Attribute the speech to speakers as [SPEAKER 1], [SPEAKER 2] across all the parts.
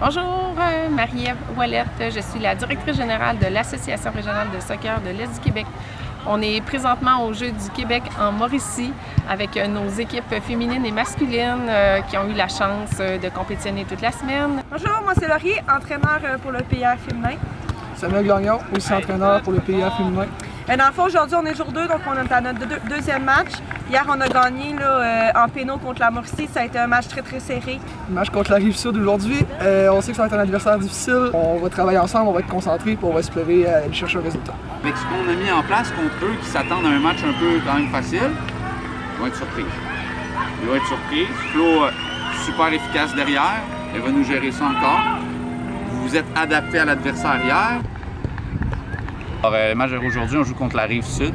[SPEAKER 1] Bonjour, Marie-Ève Ouellette. Je suis la directrice générale de l'Association régionale de soccer de l'Est du Québec. On est présentement aux Jeux du Québec en Mauricie avec nos équipes féminines et masculines qui ont eu la chance de compétitionner toute la semaine.
[SPEAKER 2] Bonjour, moi c'est Laurie, entraîneur pour le PIA féminin.
[SPEAKER 3] Samuel Gagnon, aussi entraîneur pour le PIA féminin.
[SPEAKER 2] Dans le fond, aujourd'hui, on est jour 2, donc on est à notre deuxième match. Hier, on a gagné en pénaux contre la Mauricie. Ça a été un match très serré.
[SPEAKER 3] Le match contre la Rive-Sud aujourd'hui. On sait que ça va être un adversaire difficile. On va travailler ensemble, on va être concentrés pour on va se lever à aller chercher un résultat.
[SPEAKER 4] Avec ce qu'on a mis en place contre eux qui s'attendent à un match un peu quand même facile, ils vont être surpris. Ils vont être surpris. Flo, super efficace derrière. Elle va nous gérer ça encore. Vous vous êtes adapté à l'adversaire hier. Alors, le match d'aujourd'hui, on joue contre la Rive-Sud.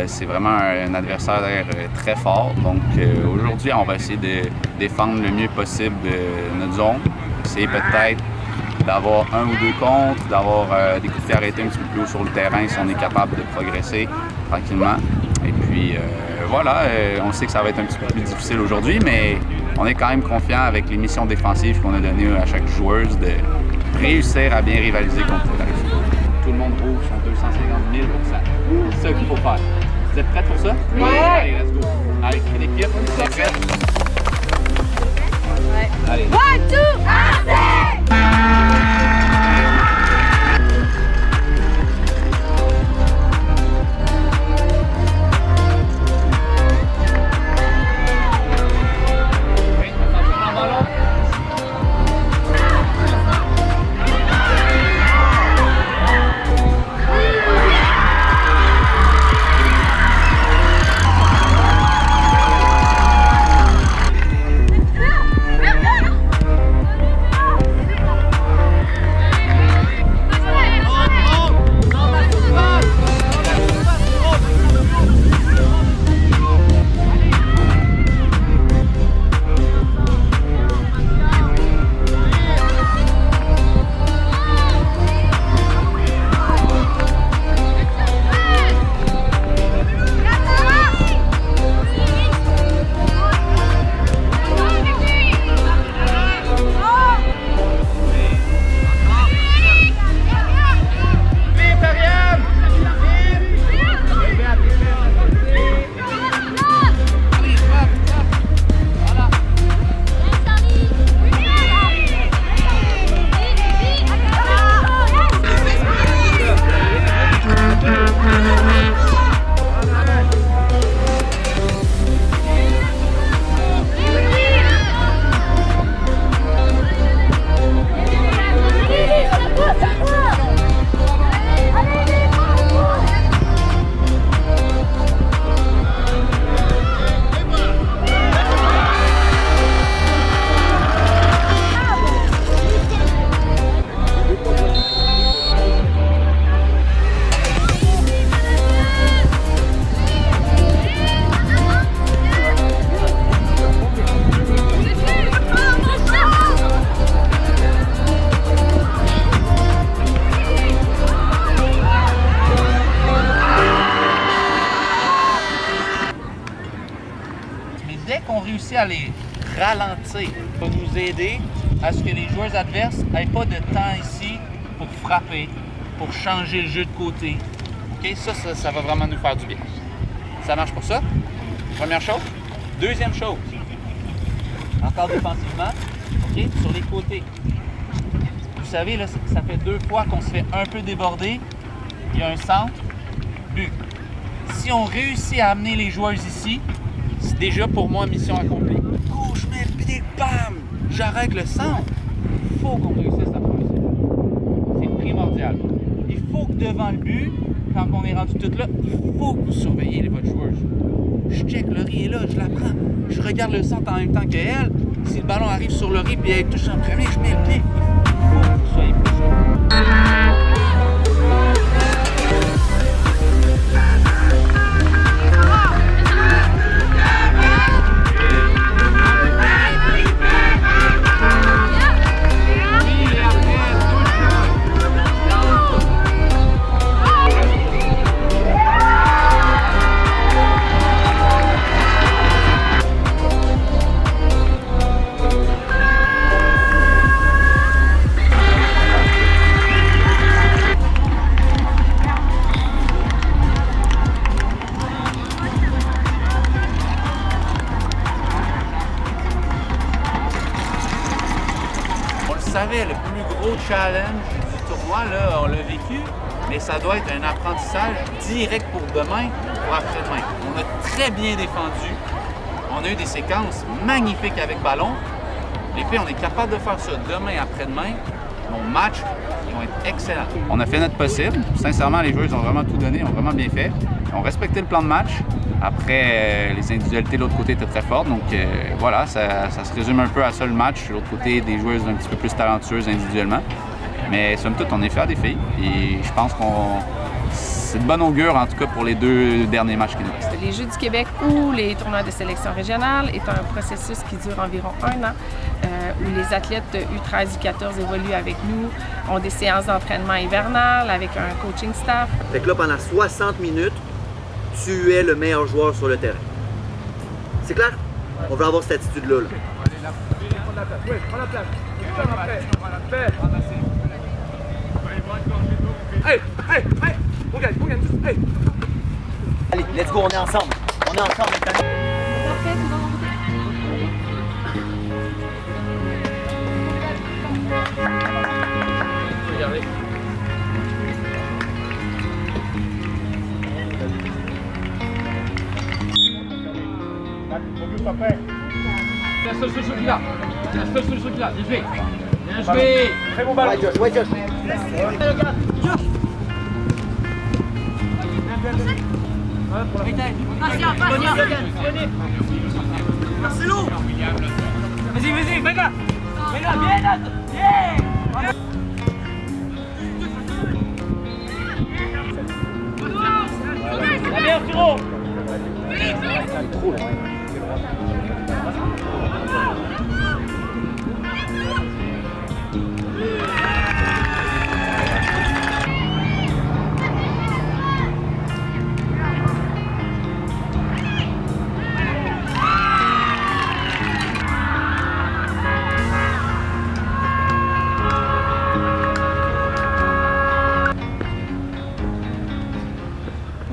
[SPEAKER 4] C'est vraiment un adversaire très fort. Donc aujourd'hui, on va essayer de défendre le mieux possible notre zone. Essayer peut-être d'avoir un ou deux contre, d'avoir des coups de pied arrêtés un petit peu plus haut sur le terrain si on est capable de progresser tranquillement. Et puis voilà, on sait que ça va être un petit peu plus difficile aujourd'hui, mais on est quand même confiant avec les missions défensives qu'on a données à chaque joueuse de réussir à bien rivaliser contre la Rive-Sud. Tout le monde roule son 250 000 %. C'est ça qu'il faut faire. Vous êtes prêts pour ça?
[SPEAKER 2] Oui!
[SPEAKER 4] Allez, let's go. Allez, l'équipe, c'est fait.
[SPEAKER 2] Ouais.
[SPEAKER 4] Allez.
[SPEAKER 2] 1, 2,
[SPEAKER 4] Dès qu'on réussit à les ralentir, ça va nous aider à ce que les joueurs adverses n'aient pas de temps ici pour frapper, pour changer le jeu de côté. Okay? Ça va vraiment nous faire du bien. Ça marche pour ça? Première chose. Deuxième chose, encore défensivement, okay? Sur les côtés. Vous savez, là, ça fait 2 fois qu'on se fait un peu déborder. Il y a un centre, but. Si on réussit à amener les joueurs ici, c'est déjà pour moi mission accomplie. Gauche, je mets le pied, bam! J'arrête le centre. Il faut qu'on réussisse à faire ça. C'est primordial. Il faut que devant le but, quand on est rendu tout là, il faut que vous surveillez votre joueuse. Je check, Laurie est là, je la prends. Je regarde le centre en même temps qu'elle. Si le ballon arrive sur Laurie et elle touche en premier, je mets le pied. Il faut que vous soyez plus sûr. savais, le plus gros challenge du tournoi, là, on l'a vécu, mais ça doit être un apprentissage direct pour demain, pour après-demain. On a très bien défendu. On a eu des séquences magnifiques avec ballon. Les filles, on est capable de faire ça demain, après-demain. Nos matchs, ils vont être excellents. On a fait notre possible. Sincèrement, les joueurs ont vraiment tout donné, ont vraiment bien fait. Ils ont respecté le plan de match. Après, les individualités de l'autre côté étaient très fortes. Donc voilà, ça se résume un peu à ça le match. De l'autre côté, des joueuses un petit peu plus talentueuses individuellement. Mais somme toute, on est fiers des filles. Et je pense qu'on... C'est de bon augure, en tout cas, pour les 2 derniers matchs qui nous restent.
[SPEAKER 1] Les Jeux du Québec ou les tournois de sélection régionale est un processus qui dure environ 1 an, où les athlètes U13, U14 évoluent avec nous, ont des séances d'entraînement hivernales avec un coaching staff.
[SPEAKER 5] Fait que là, pendant 60 minutes, tu es le meilleur joueur sur le terrain. C'est clair? On veut avoir cette attitude-là.
[SPEAKER 3] Hey! Hey!
[SPEAKER 5] Allez, let's go, on est ensemble. On est ensemble maintenant.
[SPEAKER 4] Regardez.
[SPEAKER 6] La seule solution qu'il a. La seule solution qu'il a. Bien joué. Bien joué.
[SPEAKER 3] Très bon ballon.
[SPEAKER 5] Ouais, Josh.
[SPEAKER 6] Marcelo. Vas-y, venga. Venga, bien. Bien. La meilleure, Tiro.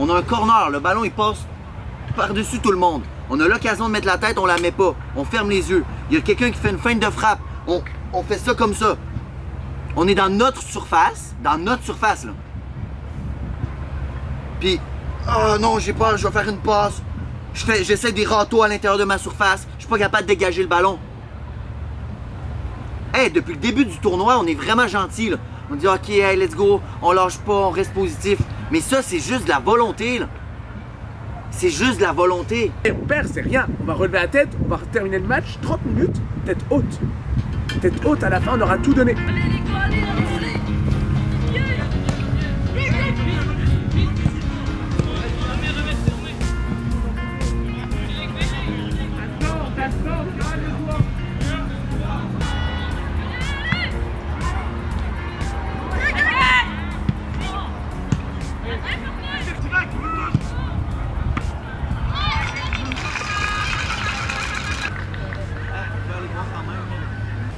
[SPEAKER 5] On a un corner, le ballon il passe par-dessus tout le monde. On a l'occasion de mettre la tête, on la met pas. On ferme les yeux. Il y a quelqu'un qui fait une feinte de frappe. On fait ça comme ça. On est dans notre surface là. Puis, oh non, j'ai peur, je vais faire une passe. J'essaie des râteaux à l'intérieur de ma surface. Je suis pas capable de dégager le ballon. Hey, depuis le début du tournoi, on est vraiment gentil là. On dit ok, hey, let's go, on lâche pas, on reste positif. Mais ça, c'est juste de la volonté là. C'est juste de la volonté.
[SPEAKER 3] Et on perd, c'est rien. On va relever la tête, on va terminer le match, 30 minutes, tête haute. Tête haute, à la fin, on aura tout donné.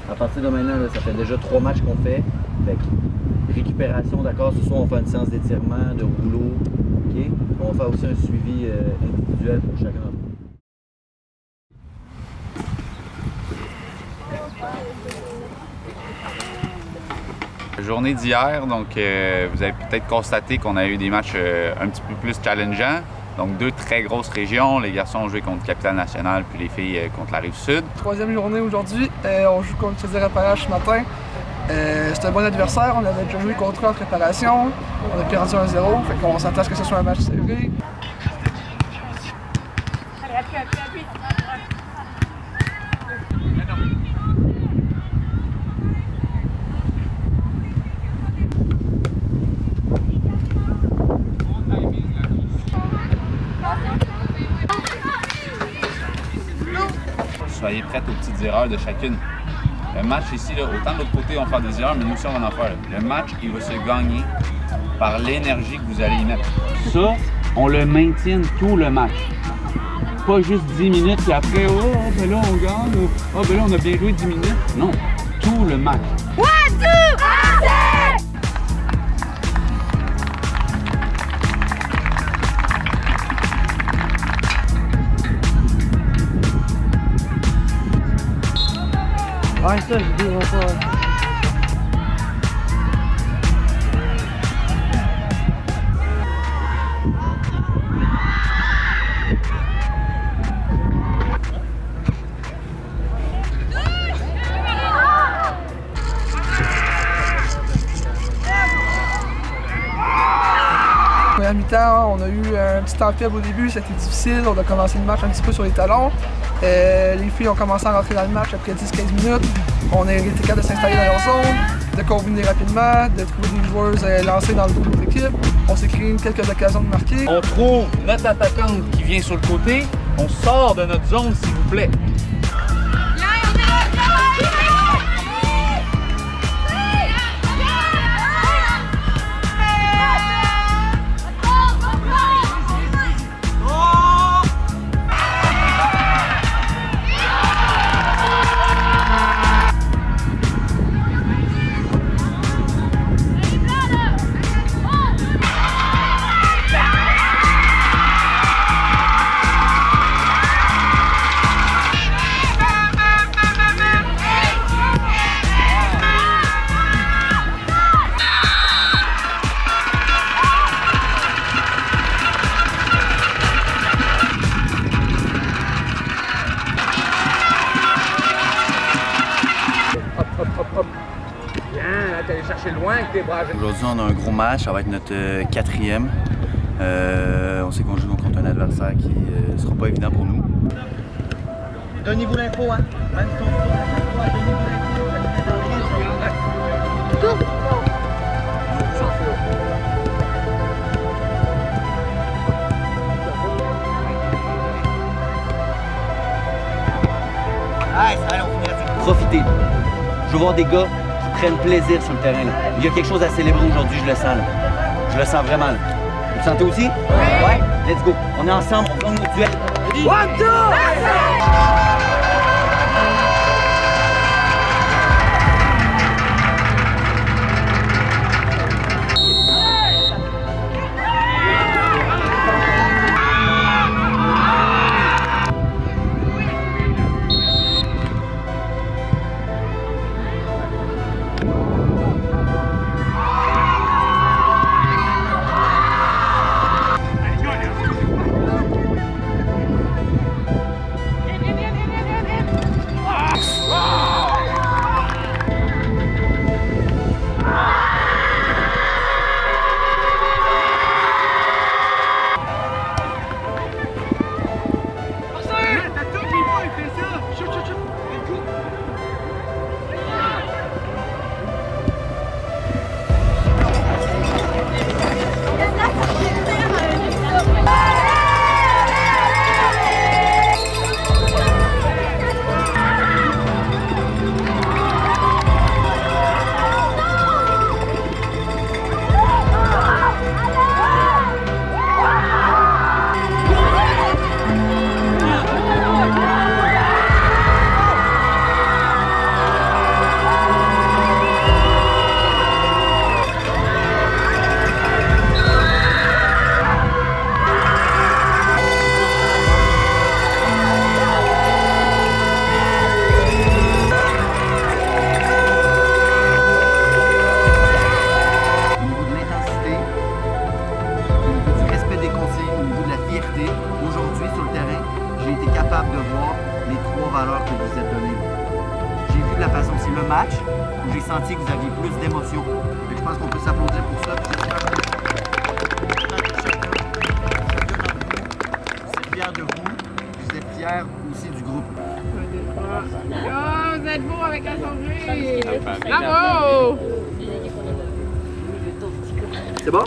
[SPEAKER 5] À partir de maintenant, là, ça fait déjà 3 matchs qu'on fait. Fait que récupération, d'accord, ce soir on fait une séance d'étirement, de rouleau. Okay? On va faire aussi un suivi individuel pour chacun d'entre nous.
[SPEAKER 4] Journée d'hier, donc vous avez peut-être constaté qu'on a eu des matchs un petit peu plus challengeants. Donc 2 très grosses régions. Les garçons ont joué contre Capitale-Nationale, puis les filles contre la Rive-Sud.
[SPEAKER 3] 3e journée aujourd'hui. On joue contre César Appalaches ce matin. C'est un bon adversaire. On avait déjà joué contre eux en préparation. On a perdu 1-0. Fait qu'on s'attend à ce que ce soit un match serré.
[SPEAKER 4] Soyez prêtes aux petites erreurs de chacune. Le match ici, là, autant de l'autre côté, on va faire des erreurs, mais nous aussi, on va en faire. Le match, il va se gagner par l'énergie que vous allez y mettre. Ça, on le maintient tout le match. Pas juste 10 minutes, puis après, oh, ben là, on gagne. Oh, ben là, on a bien joué 10 minutes. Non, tout le match.
[SPEAKER 7] 1, 2, allez!
[SPEAKER 5] Ouais, ça, je dirais pas.
[SPEAKER 3] première mi-temps, on a eu un petit temps faible au début, c'était difficile. On a commencé le match un petit peu sur les talons. Les filles ont commencé à rentrer dans le match après 10-15 minutes. On a été capable de s'installer dans leur zone, de combiner rapidement, de trouver des joueuses lancées dans le groupe d'équipe. On s'est créé quelques occasions de marquer.
[SPEAKER 4] On trouve notre attaquante qui vient sur le côté. On sort de notre zone, s'il vous plaît.
[SPEAKER 6] T'es allé chercher loin avec tes bras.
[SPEAKER 5] Aujourd'hui, on a un gros match, ça va être notre 4e. On sait qu'on joue contre un adversaire qui ne sera pas évident pour nous. Donnez-vous l'info, hein? Même si on se tourne à donnez-vous l'info, ça nous met dans le Profitez. Je veux voir des gars qui prennent plaisir sur le terrain. Là. Il y a quelque chose à célébrer aujourd'hui, je le sens. Là. Je le sens vraiment. Là. Vous le sentez aussi? Oui. Ouais, let's go. On est ensemble, on gagne nos duels. One, two! Aujourd'hui, sur le terrain, j'ai été capable de voir les 3 valeurs que vous êtes données. J'ai vu de la passion. C'est le match où j'ai senti que vous aviez plus d'émotion. Je pense qu'on peut s'applaudir pour ça. J'espère que chacun d'entre vous, vous êtes fiers de vous. Vous êtes fiers aussi du groupe.
[SPEAKER 1] Oh, vous êtes beau avec la sourire! Bravo!
[SPEAKER 5] C'est bon?